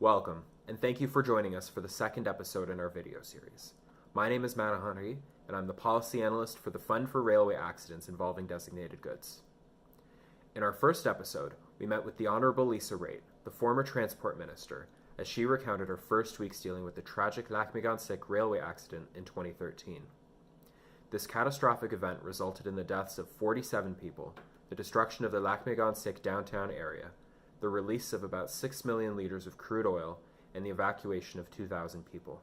Welcome, and thank you for joining us for the second episode in our video series. My name is Matt Henry, and I'm the policy analyst for the Fund for Railway Accidents Involving Designated Goods. In our first episode, we met with the Honourable Lisa Raitt, the former Transport Minister, as she recounted her first weeks dealing with the tragic Lac-Mégantic railway accident in 2013. This catastrophic event resulted in the deaths of 47 people, the destruction of the Lac-Mégantic downtown area, the release of about 6 million liters of crude oil, and the evacuation of 2,000 people.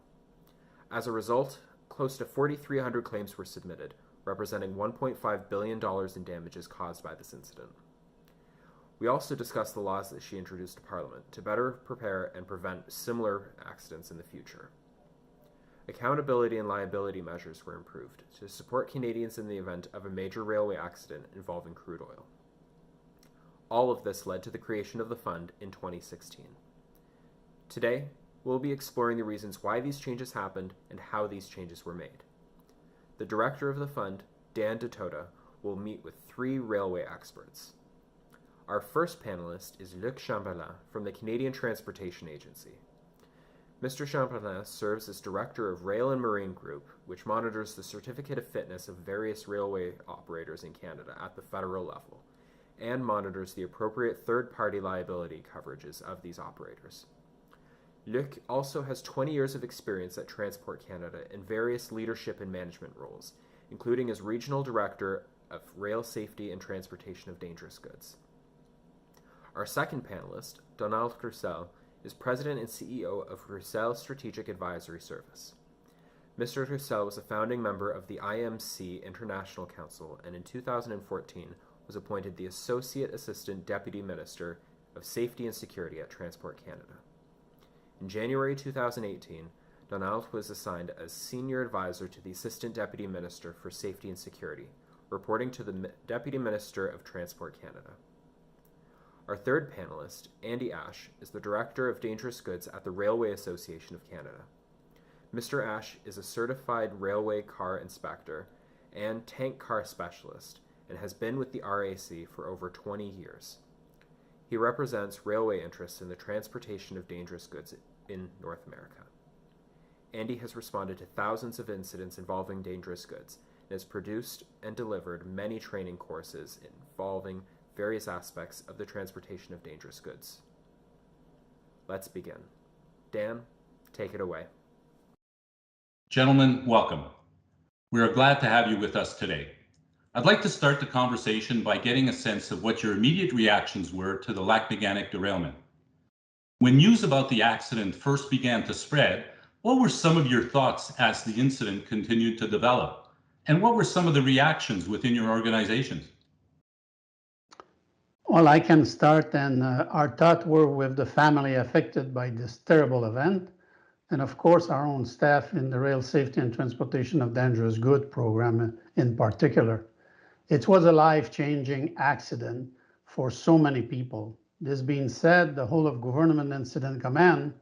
As a result, close to 4,300 claims were submitted, representing $1.5 billion in damages caused by this incident. We also discussed the laws that she introduced to Parliament to better prepare and prevent similar accidents in the future. Accountability and liability measures were improved to support Canadians in the event of a major railway accident involving crude oil. All of this led to the creation of the fund in 2016. Today, we'll be exploring the reasons why these changes happened and how these changes were made. The director of the fund, Dan Ditota, will meet with 3 railway experts. Our first panelist is Luc Chamberlain from the Canadian Transportation Agency. Mr. Chamberlain serves as Director of Rail and Marine Group, which monitors the certificate of fitness of various railway operators in Canada at the federal level, and monitors the appropriate third-party liability coverages of these operators. Luc also has 20 years of experience at Transport Canada in various leadership and management roles, including as Regional Director of Rail Safety and Transportation of Dangerous Goods. Our second panelist, Donald Roussel, is President and CEO of Roussel Strategic Advisory Service. Mr. Roussel was a founding member of the IMC International Council and in 2014 was appointed the Associate Assistant Deputy Minister of Safety and Security at Transport Canada. In January 2018, Donald was assigned as Senior Advisor to the Assistant Deputy Minister for Safety and Security, reporting to the Deputy Minister of Transport Canada. Our third panelist, Andy Ashe, is the Director of Dangerous Goods at the Railway Association of Canada. Mr. Ashe is a certified railway car inspector and tank car specialist, and has been with the RAC for over 20 years. He represents railway interests in the transportation of dangerous goods in North America. Andy has responded to thousands of incidents involving dangerous goods and has produced and delivered many training courses involving various aspects of the transportation of dangerous goods. Let's begin. Dan, take it away. Gentlemen, welcome. We are glad to have you with us today. I'd like to start the conversation by getting a sense of what your immediate reactions were to the Lac-Mégantic derailment. When news about the accident first began to spread, what were some of your thoughts as the incident continued to develop? And what were some of the reactions within your organizations? Well, I can start, and our thoughts were with the family affected by this terrible event, and of course our own staff in the Rail Safety and Transportation of Dangerous Goods program in particular. It was a life-changing accident for so many people. This being said, the whole of Government Incident Command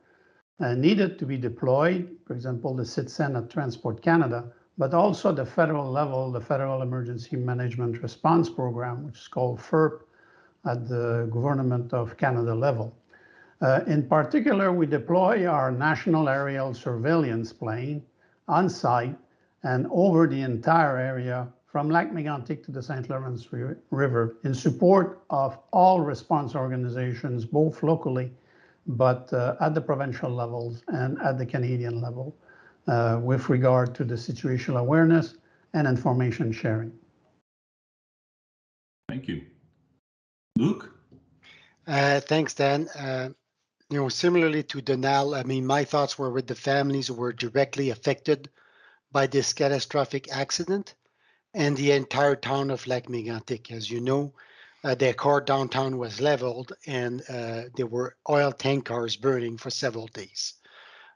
needed to be deployed, for example, the CITSEN at Transport Canada, but also the federal level, the Federal Emergency Management Response Program, which is called FERP at the Government of Canada level. In particular, we deploy our National Aerial Surveillance Plane on site and over the entire area from Lac-Mégantic to the St. Lawrence River in support of all response organizations, both locally, but at the provincial levels and at the Canadian level, with regard to the situational awareness and information sharing. Thank you. Luc? Thanks, Dan. Similarly to Donald, my thoughts were with the families who were directly affected by this catastrophic accident and the entire town of Lac-Mégantic. As you know, their car downtown was leveled and there were oil tank cars burning for several days.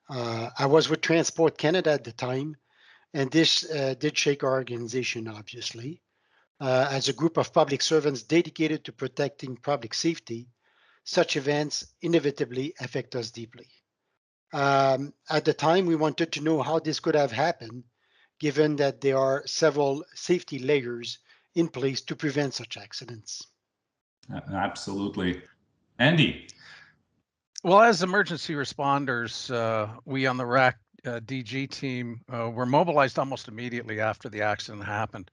I was with Transport Canada at the time, and this did shake our organization, obviously. As a group of public servants dedicated to protecting public safety, such events inevitably affect us deeply. At the time, we wanted to know how this could have happened, given that there are several safety layers in place to prevent such accidents. Absolutely. Andy? Well, as emergency responders, we on the RAC DG team were mobilized almost immediately after the accident happened.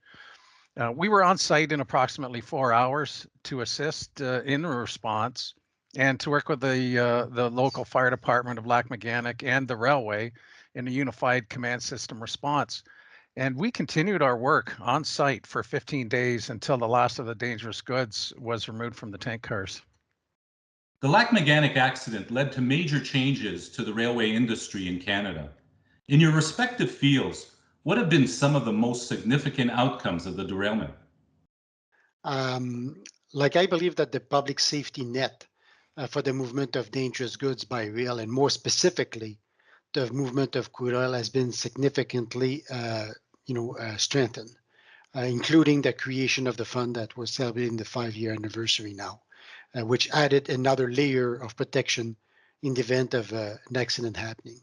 We were on site in approximately 4 hours to assist in the response and to work with the local fire department of Lac-Mégantic and the railway in a unified command system response. And we continued our work on site for 15 days until the last of the dangerous goods was removed from the tank cars. The Lac-Mégantic accident led to major changes to the railway industry in Canada. In your respective fields, what have been some of the most significant outcomes of the derailment? I believe that the public safety net for the movement of dangerous goods by rail, and more specifically, the movement of crude oil, has been significantly, strengthened, including the creation of the fund that we're celebrating the 5-year anniversary now, which added another layer of protection in the event of an accident happening.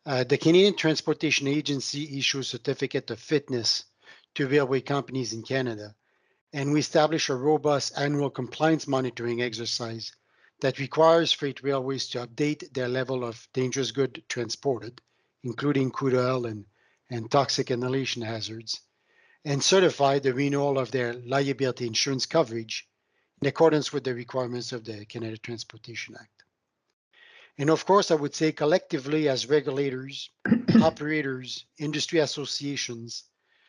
The Canadian Transportation Agency issues certificate of fitness to railway companies in Canada, and we establish a robust annual compliance monitoring exercise that requires freight railways to update their level of dangerous good transported, including crude oil and toxic inhalation hazards, and certify the renewal of their liability insurance coverage in accordance with the requirements of the Canada Transportation Act. And of course, I would say collectively as regulators, operators, industry associations,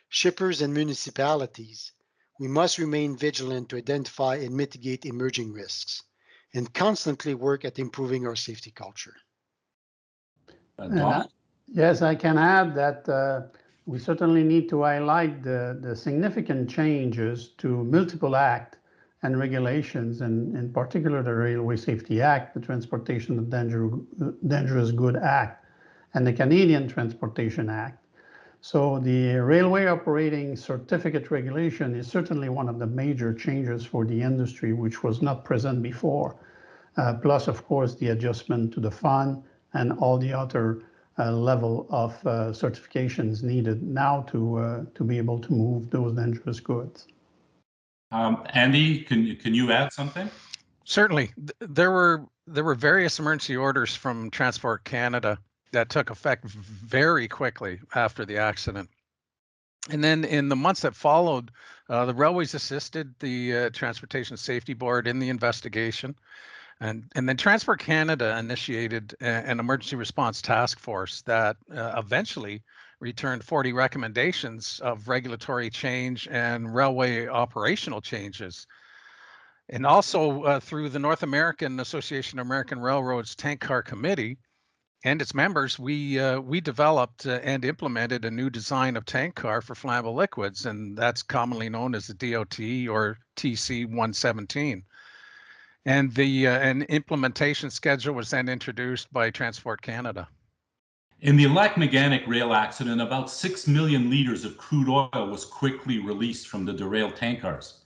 shippers, and municipalities, we must remain vigilant to identify and mitigate emerging risks and constantly work at improving our safety culture. Yes, I can add that we certainly need to highlight the significant changes to multiple acts and regulations, and in particular the Railway Safety Act, the Transportation of Dangerous Goods Act, and the Canadian Transportation Act. So the Railway Operating Certificate Regulation is certainly one of the major changes for the industry, which was not present before. Plus, of course, the adjustment to the fund and all the other level of certifications needed now to be able to move those dangerous goods. Andy, can you add something? Certainly. There were various emergency orders from Transport Canada that took effect very quickly after the accident. And then in the months that followed, the railways assisted the Transportation Safety Board in the investigation. And then Transport Canada initiated an emergency response task force that eventually returned 40 recommendations of regulatory change and railway operational changes. And also through the North American Association of American Railroads Tank Car Committee and its members, we developed and implemented a new design of tank car for flammable liquids, and that's commonly known as the DOT or TC-117. And the an implementation schedule was then introduced by Transport Canada. In the Lac-Mégantic rail accident, about 6 million liters of crude oil was quickly released from the derailed tank cars.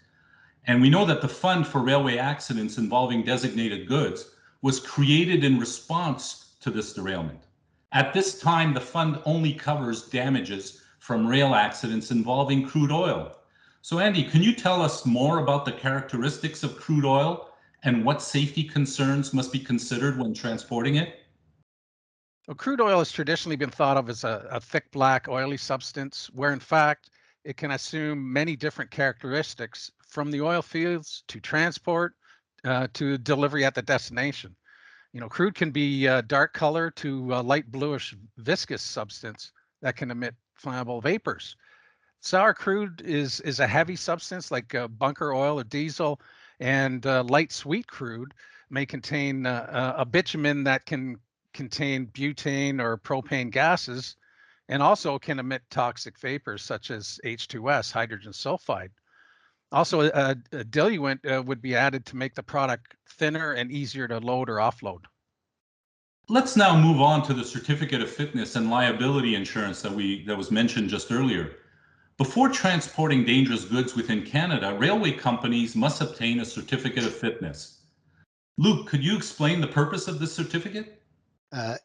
And we know that the Fund for Railway Accidents Involving Designated Goods was created in response to this derailment. At this time, the fund only covers damages from rail accidents involving crude oil. So Andy, can you tell us more about the characteristics of crude oil and what safety concerns must be considered when transporting it? Well, crude oil has traditionally been thought of as a thick, black, oily substance, where in fact it can assume many different characteristics from the oil fields to transport to delivery at the destination. You know, crude can be dark color to light bluish viscous substance that can emit flammable vapors. Sour crude is a heavy substance like bunker oil or diesel, and light sweet crude may contain a bitumen that can contain butane or propane gases, and also can emit toxic vapors such as H2S, hydrogen sulfide. Also, a diluent would be added to make the product thinner and easier to load or offload. Let's now move on to the certificate of fitness and liability insurance that was mentioned just earlier. Before transporting dangerous goods within Canada, railway companies must obtain a certificate of fitness. Luke, could you explain the purpose of this certificate?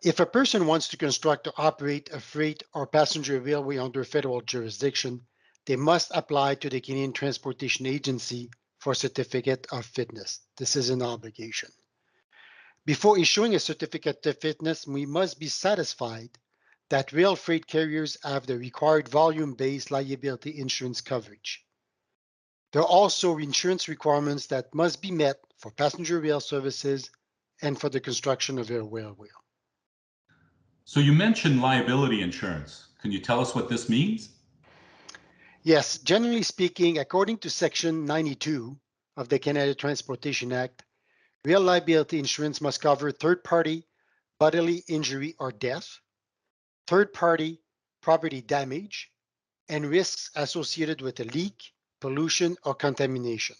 If a person wants to construct or operate a freight or passenger railway under federal jurisdiction, they must apply to the Canadian Transportation Agency for a certificate of fitness. This is an obligation. Before issuing a certificate of fitness, we must be satisfied that rail freight carriers have the required volume-based liability insurance coverage. There are also insurance requirements that must be met for passenger rail services and for the construction of a railway. So you mentioned liability insurance. Can you tell us what this means? Yes, generally speaking, according to Section 92 of the Canada Transportation Act, rail liability insurance must cover third-party bodily injury or death, third-party property damage, and risks associated with a leak, pollution, or contamination.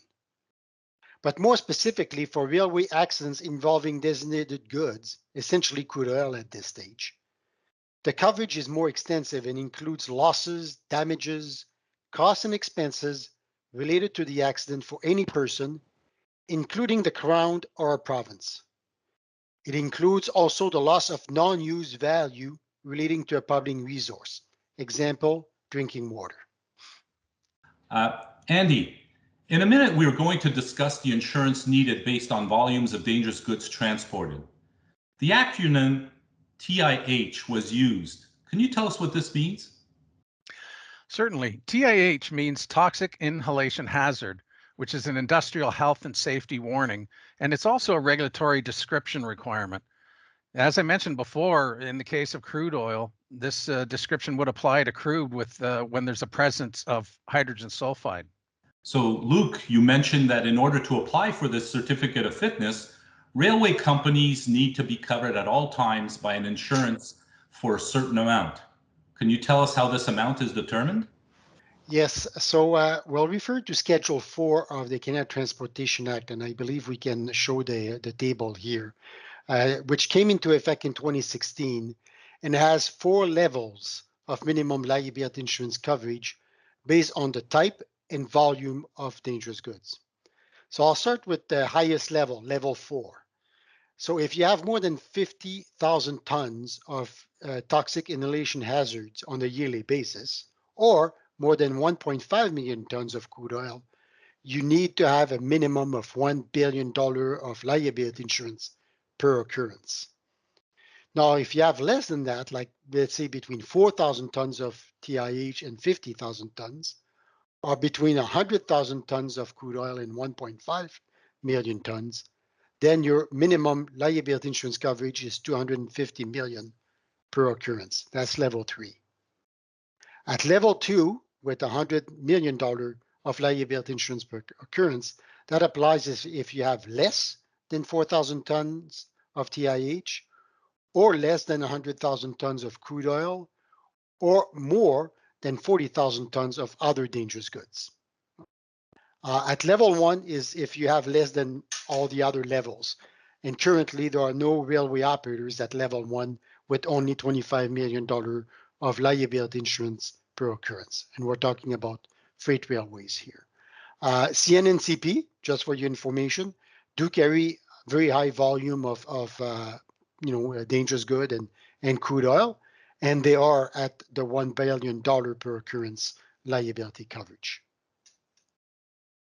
But more specifically for railway accidents involving designated goods, essentially crude oil at this stage, the coverage is more extensive and includes losses, damages, costs, and expenses related to the accident for any person, including the Crown or a province. It includes also the loss of non-use value relating to a public resource, example, drinking water. Andy, in a minute, we are going to discuss the insurance needed based on volumes of dangerous goods transported. The acronym TIH was used. Can you tell us what this means? Certainly. TIH means toxic inhalation hazard, which is an industrial health and safety warning, and it's also a regulatory description requirement. As I mentioned before, in the case of crude oil, this description would apply to crude with when there's a presence of hydrogen sulfide. So, Luke, you mentioned that in order to apply for this certificate of fitness, railway companies need to be covered at all times by an insurance for a certain amount. Can you tell us how this amount is determined? Yes, so we'll refer to Schedule 4 of the Canada Transportation Act, and I believe we can show the table here, which came into effect in 2016 and has 4 levels of minimum liability insurance coverage based on the type and volume of dangerous goods. So I'll start with the highest level, level 4. So if you have more than 50,000 tons of toxic inhalation hazards on a yearly basis, or more than 1.5 million tons of crude oil, you need to have a minimum of $1 billion of liability insurance per occurrence. Now, if you have less than that, like let's say between 4,000 tons of TIH and 50,000 tons, or between 100,000 tons of crude oil and 1.5 million tons, then your minimum liability insurance coverage is $250 million per occurrence. That's level 3. At level 2, with $100 million of liability insurance per occurrence, that applies if you have less than 4,000 tons of TIH, or less than 100,000 tons of crude oil, or more than 40,000 tons of other dangerous goods. At level 1 is if you have less than all the other levels. And currently, there are no railway operators at level 1 with only $25 million of liability insurance per occurrence. And we're talking about freight railways here. CN&CP, just for your information, do carry very high volume of dangerous good and crude oil, and they are at the $1 billion per occurrence liability coverage.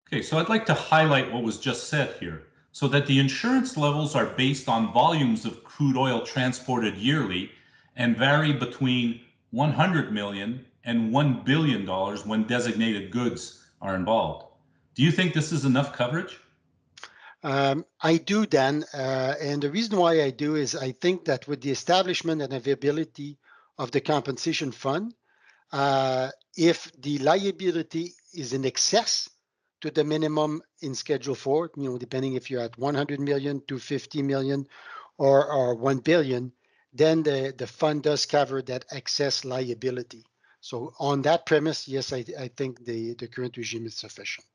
Okay, so I'd like to highlight what was just said here, so that the insurance levels are based on volumes of crude oil transported yearly and vary between 100 million and $1 billion when designated goods are involved. Do you think this is enough coverage? I do, Dan, and the reason why I do is I think that with the establishment and availability of the compensation fund, if the liability is in excess to the minimum in Schedule 4, depending if you're at 100 million, 250 million, or 1 billion, then the fund does cover that excess liability. So on that premise, yes, I think the current regime is sufficient.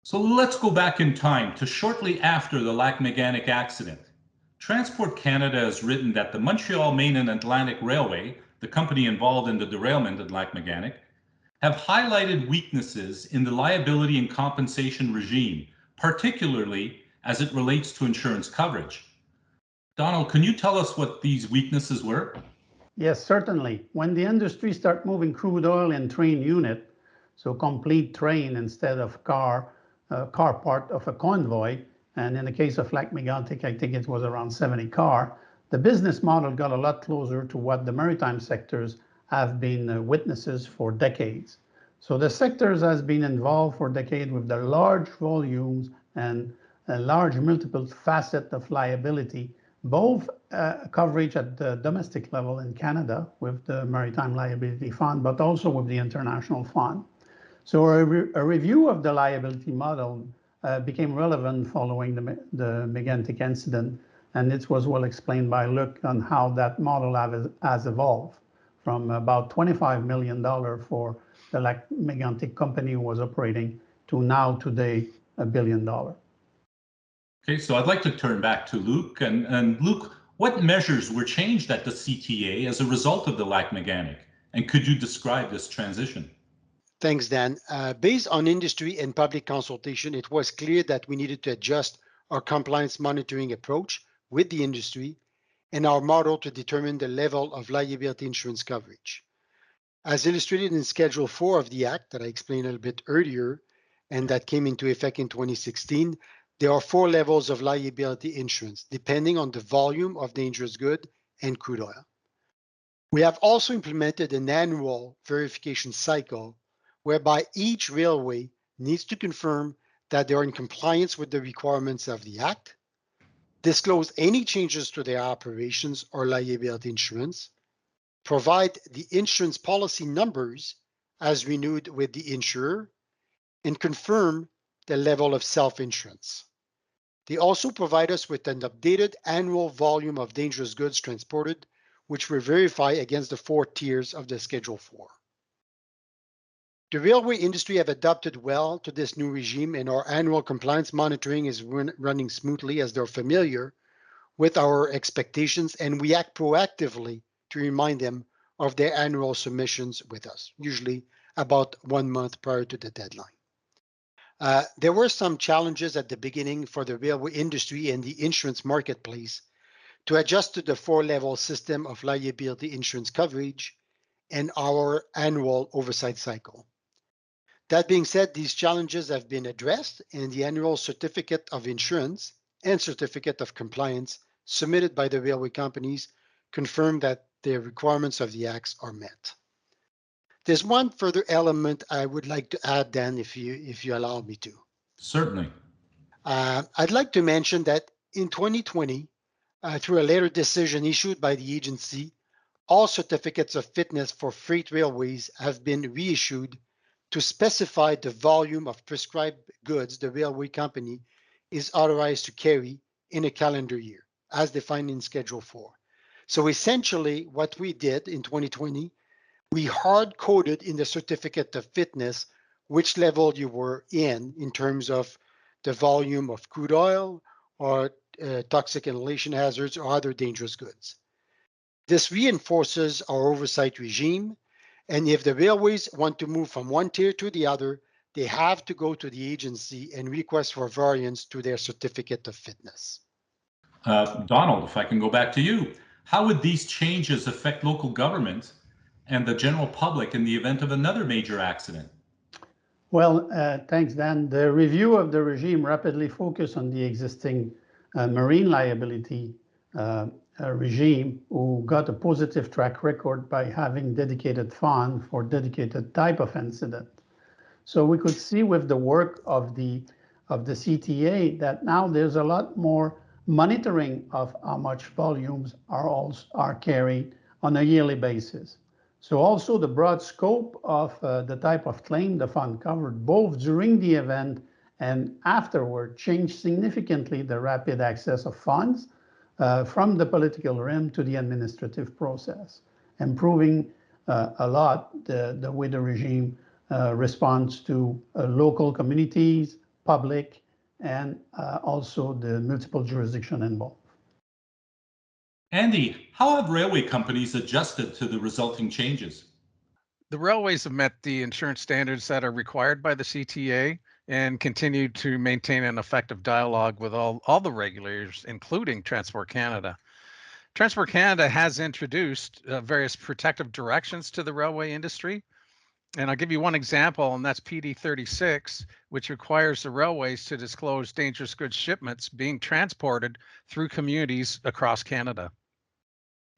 So let's go back in time to shortly after the Lac-Méganic accident. Transport Canada has written that the Montreal, Maine and Atlantic Railway, the company involved in the derailment at Lac-Méganic, have highlighted weaknesses in the liability and compensation regime, particularly as it relates to insurance coverage. Donald, can you tell us what these weaknesses were? Yes, certainly. When the industry start moving crude oil in train unit, so complete train instead of car part of a convoy, And in the case of Lac-Mégantic, I think it was around 70 cars. The business model got a lot closer to what the maritime sectors have been witnesses for decades. So the sectors has been involved for decades with the large volumes and a large multiple facet of liability, both coverage at the domestic level in Canada with the Maritime Liability Fund, but also with the International Fund. So a review of the liability model became relevant following the Mégantic incident, and it was well explained by Luc on how that model has evolved from about $25 million for the Lac-Mégantic company who was operating to now today $1 billion. Okay, so I'd like to turn back to Luc. And Luc, what measures were changed at the CTA as a result of the Lac-Mégantic? And could you describe this transition? Thanks, Dan. Based on industry and public consultation, it was clear that we needed to adjust our compliance monitoring approach with the industry and our model to determine the level of liability insurance coverage. As illustrated in Schedule 4 of the Act that I explained a little bit earlier, and that came into effect in 2016, there are 4 levels of liability insurance, depending on the volume of dangerous good and crude oil. We have also implemented an annual verification cycle whereby each railway needs to confirm that they are in compliance with the requirements of the Act, disclose any changes to their operations or liability insurance, provide the insurance policy numbers as renewed with the insurer, and confirm the level of self-insurance. They also provide us with an updated annual volume of dangerous goods transported, which we verify against the 4 tiers of the Schedule 4. The railway industry have adapted well to this new regime, and our annual compliance monitoring is running smoothly as they're familiar with our expectations, and we act proactively to remind them of their annual submissions with us, usually about 1 month prior to the deadline. There were some challenges at the beginning for the railway industry and the insurance marketplace to adjust to the 4-level system of liability insurance coverage and our annual oversight cycle. That being said, these challenges have been addressed, and the annual certificate of insurance and certificate of compliance submitted by the railway companies confirm that the requirements of the acts are met. There's one further element I would like to add, Dan, if you allow me to. Certainly. I'd like to mention that in 2020, through a later decision issued by the agency, all certificates of fitness for freight railways have been reissued to specify the volume of prescribed goods the railway company is authorized to carry in a calendar year, as defined in Schedule 4. So essentially, what we did in 2020, we hard-coded in the certificate of fitness which level you were in terms of the volume of crude oil or toxic inhalation hazards or other dangerous goods. This reinforces our oversight regime, and if the railways want to move from one tier to the other, they have to go to the agency and request for variance to their certificate of fitness. Donald, if I can go back to you, how would these changes affect local government and the general public in the event of another major accident? Well, thanks, Dan. The review of the regime rapidly focused on the existing marine liability regime, who got a positive track record by having dedicated fund for dedicated type of incident. So we could see with the work of the CTA that now there's a lot more monitoring of how much volumes are carried on a yearly basis. So also the broad scope of the type of claim the fund covered both during the event and afterward changed significantly the rapid access of funds from the political realm to the administrative process, improving a lot the way the regime responds to local communities, public, and also the multiple jurisdiction involved. Andy, how have railway companies adjusted to the resulting changes? The railways have met the insurance standards that are required by the CTA and continue to maintain an effective dialogue with all the regulators, including Transport Canada. Transport Canada has introduced various protective directions to the railway industry, And I'll give you one example, and that's PD 36, which requires the railways to disclose dangerous goods shipments being transported through communities across Canada.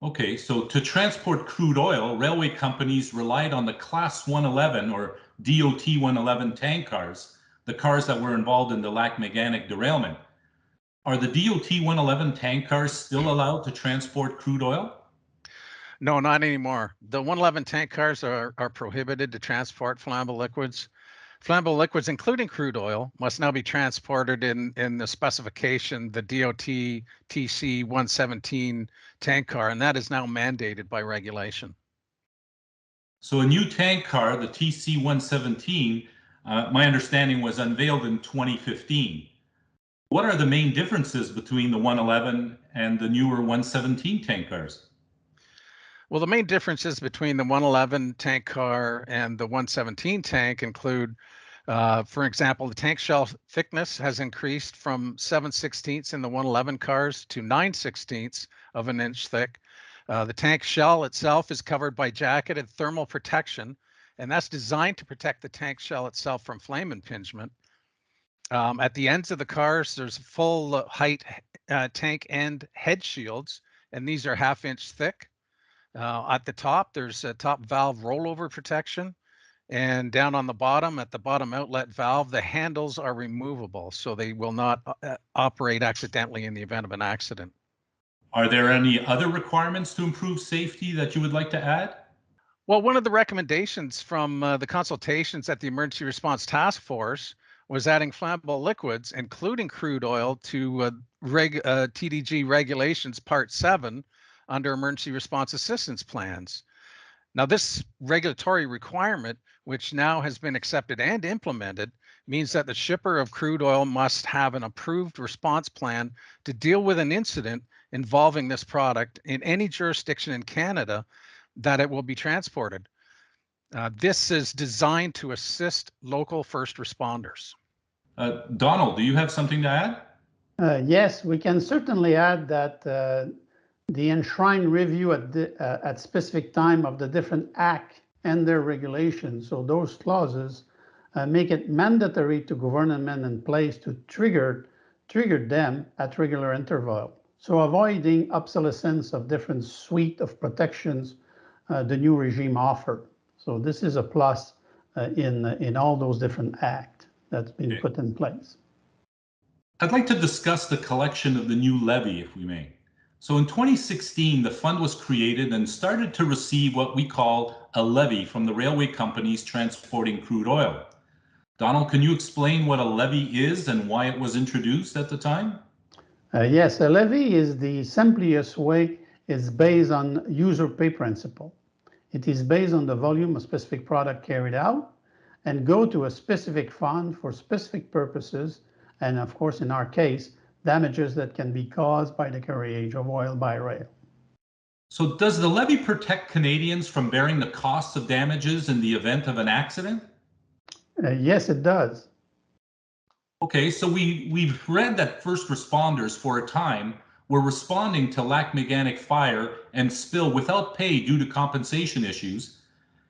Okay, so to transport crude oil, railway companies relied on the Class 111 or DOT 111 tank cars, the cars that were involved in the Lac-Méganic derailment. Are the DOT 111 tank cars still allowed to transport crude oil? No, not anymore. The 111 tank cars are prohibited to transport flammable liquids. Flammable liquids, including crude oil, must now be transported in the specification, the DOT TC 117 tank car, and that is now mandated by regulation. So a new tank car, the TC 117, my understanding was unveiled in 2015. What are the main differences between the 111 and the newer 117 tank cars? Well, the main differences between the 111 tank car and the 117 tank include, for example, the tank shell thickness has increased from 7/16 in the 111 cars to 9/16 of an inch thick. The tank shell itself is covered by jacketed thermal protection, and that's designed to protect the tank shell itself from flame impingement. At the ends of the cars, there's full height tank end head shields, and these are 1/2 inch thick. At the top, there's a top valve rollover protection. And down on the bottom, at the bottom outlet valve, the handles are removable, so they will not operate accidentally in the event of an accident. Are there any other requirements to improve safety that you would like to add? Well, one of the recommendations from the consultations at the Emergency Response Task Force was adding flammable liquids, including crude oil, to TDG Regulations Part 7 under Emergency Response Assistance Plans. Now, this regulatory requirement, which now has been accepted and implemented, means that the shipper of crude oil must have an approved response plan to deal with an incident involving this product in any jurisdiction in Canada that it will be transported. This is designed to assist local first responders. Donald, do you have something to add? Yes, we can certainly add that the enshrined review at specific time of the different acts and their regulations, so those clauses make it mandatory to government in place to trigger them at regular interval. So avoiding obsolescence of different suite of protections the new regime offered. So this is a plus in all those different acts that's been put in place. I'd like to discuss the collection of the new levy, if we may. So in 2016, the fund was created and started to receive what we call a levy from the railway companies transporting crude oil. Donald, can you explain what a levy is and why it was introduced at the time? Yes, a levy is the simplest way. It's based on user pay principle. It is based on the volume of specific product carried out and go to a specific fund for specific purposes. And of course, in our case, damages that can be caused by the carriage of oil by rail. So does the levy protect Canadians from bearing the costs of damages in the event of an accident? Yes, it does. Okay, so we've read that first responders for a time were responding to Lac-Méganic fire and spill without pay due to compensation issues,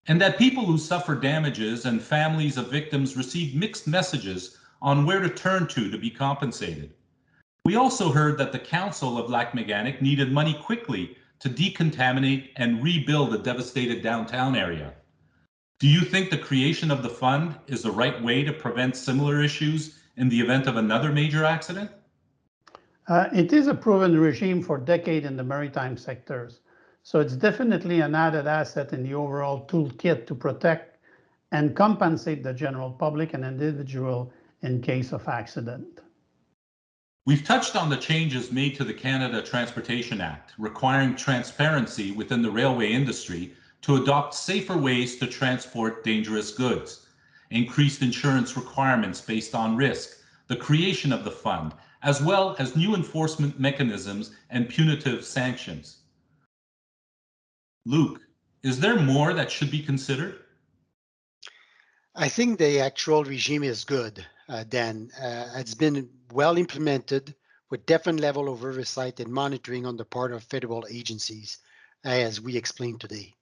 and that people who suffer damages and families of victims received mixed messages on where to turn to be compensated. We also heard that the Council of Lac-Méganic needed money quickly to decontaminate and rebuild the devastated downtown area. Do you think the creation of the fund is the right way to prevent similar issues in the event of another major accident? It is a proven regime for decades in the maritime sectors. So it's definitely an added asset in the overall toolkit to protect and compensate the general public and individual in case of accident. We've touched on the changes made to the Canada Transportation Act, requiring transparency within the railway industry to adopt safer ways to transport dangerous goods, increased insurance requirements based on risk, the creation of the fund, as well as new enforcement mechanisms and punitive sanctions. Luke, is there more that should be considered? I think the actual regime is good, Dan. It's been well implemented with different level of oversight and monitoring on the part of federal agencies, as we explained today.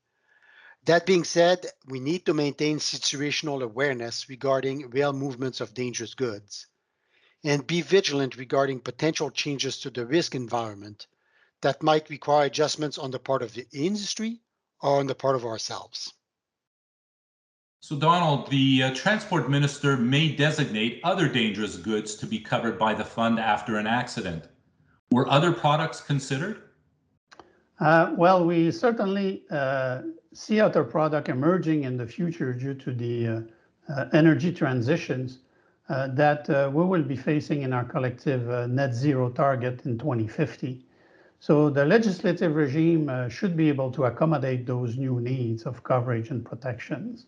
That being said, we need to maintain situational awareness regarding rail movements of dangerous goods and be vigilant regarding potential changes to the risk environment that might require adjustments on the part of the industry or on the part of ourselves. So, Donald, the transport minister may designate other dangerous goods to be covered by the fund after an accident. Were other products considered? Well, we certainly see other products emerging in the future due to the energy transitions that we will be facing in our collective net zero target in 2050. So the legislative regime should be able to accommodate those new needs of coverage and protections.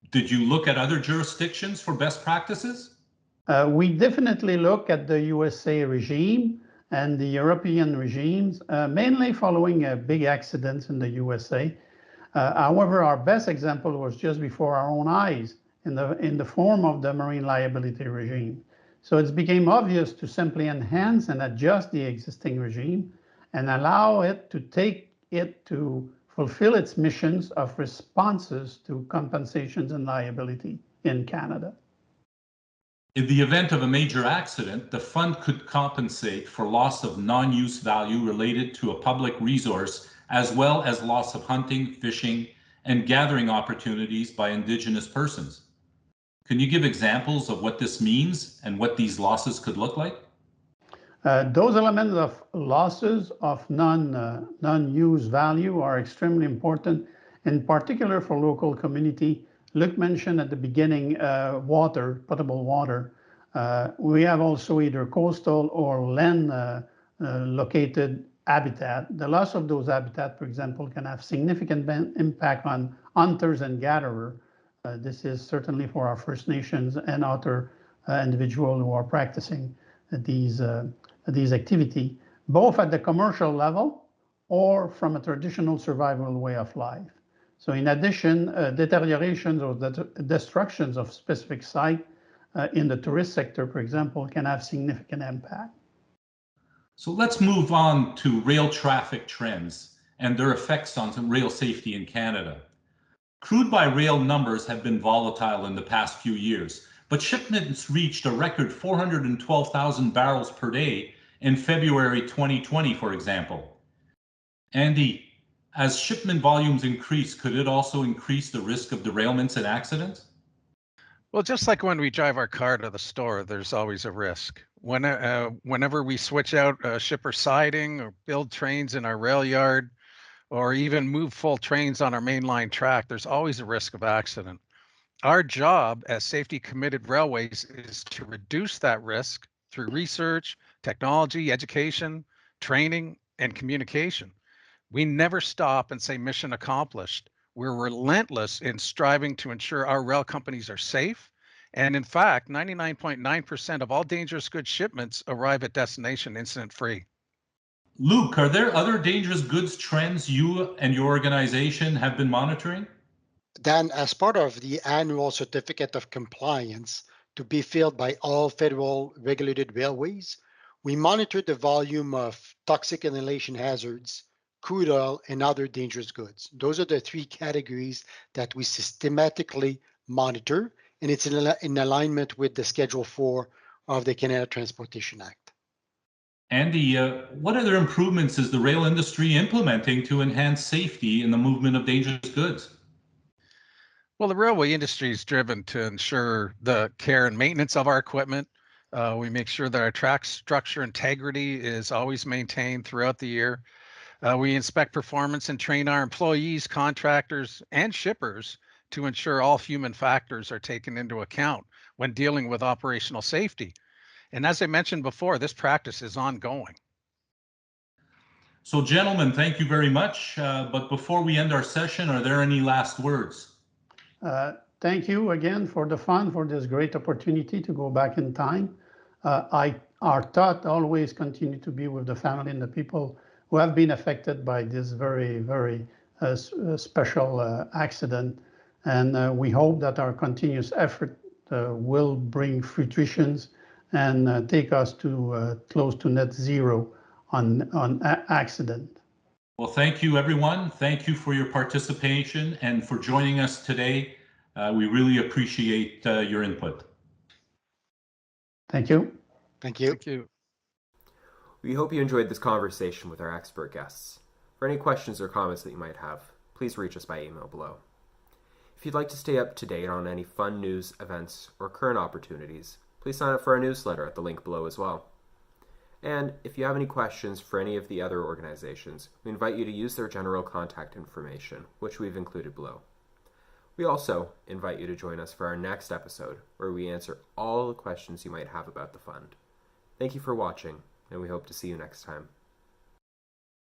Did you look at other jurisdictions for best practices? We definitely look at the USA regime and the European regimes, mainly following big accidents in the USA. However, our best example was just before our own eyes in the form of the marine liability regime. So it became obvious to simply enhance and adjust the existing regime and allow it to fulfill its missions of responses to compensations and liability in Canada. In the event of a major accident, the fund could compensate for loss of non-use value related to a public resource, as well as loss of hunting, fishing, and gathering opportunities by Indigenous persons. Can you give examples of what this means and what these losses could look like? Those elements of losses of non-use value are extremely important, in particular for local community. Luc mentioned at the beginning water, potable water. We have also either coastal or land located habitat. The loss of those habitat, for example, can have significant impact on hunters and gatherers. This is certainly for our First Nations and other individuals who are practicing these activities, both at the commercial level or from a traditional survival way of life. So in addition, deteriorations or destructions of specific sites in the tourist sector, for example, can have significant impact. So let's move on to rail traffic trends and their effects on rail safety in Canada. Crude by rail numbers have been volatile in the past few years, but shipments reached a record 412,000 barrels per day in February 2020, for example. Andy, as shipment volumes increase, could it also increase the risk of derailments and accidents? Well, just like when we drive our car to the store, there's always a risk. Whenever we switch out shipper siding or build trains in our rail yard, or even move full trains on our mainline track, there's always a risk of accident. Our job as safety committed railways is to reduce that risk through research, technology, education, training, and communication. We never stop and say mission accomplished. We're relentless in striving to ensure our rail companies are safe. And in fact, 99.9% of all dangerous goods shipments arrive at destination incident free. Luc, are there other dangerous goods trends you and your organization have been monitoring? Dan, as part of the annual certificate of compliance to be filled by all federal regulated railways, we monitor the volume of toxic inhalation hazards, crude oil, and other dangerous goods. Those are the three categories that we systematically monitor, and it's in alignment with the Schedule 4 of the Canada Transportation Act. Andy, what other improvements is the rail industry implementing to enhance safety in the movement of dangerous goods? Well, the railway industry is driven to ensure the care and maintenance of our equipment. We make sure that our track structure integrity is always maintained throughout the year. We inspect performance and train our employees, contractors, and shippers to ensure all human factors are taken into account when dealing with operational safety. And as I mentioned before, this practice is ongoing. So, gentlemen, thank you very much. But before we end our session, are there any last words? Thank you again for the fund, for this great opportunity to go back in time. Our thought always continue to be with the family and the people who have been affected by this very, very special accident. And we hope that our continuous effort will bring fruitions and take us to close to net zero on accident. Well, thank you, everyone. Thank you for your participation and for joining us today. We really appreciate your input. Thank you. Thank you. Thank you. We hope you enjoyed this conversation with our expert guests. For any questions or comments that you might have, please reach us by email below. If you'd like to stay up to date on any fun news, events, or current opportunities, please sign up for our newsletter at the link below as well. And if you have any questions for any of the other organizations, we invite you to use their general contact information, which we've included below. We also invite you to join us for our next episode, where we answer all the questions you might have about the fund. Thank you for watching, and we hope to see you next time.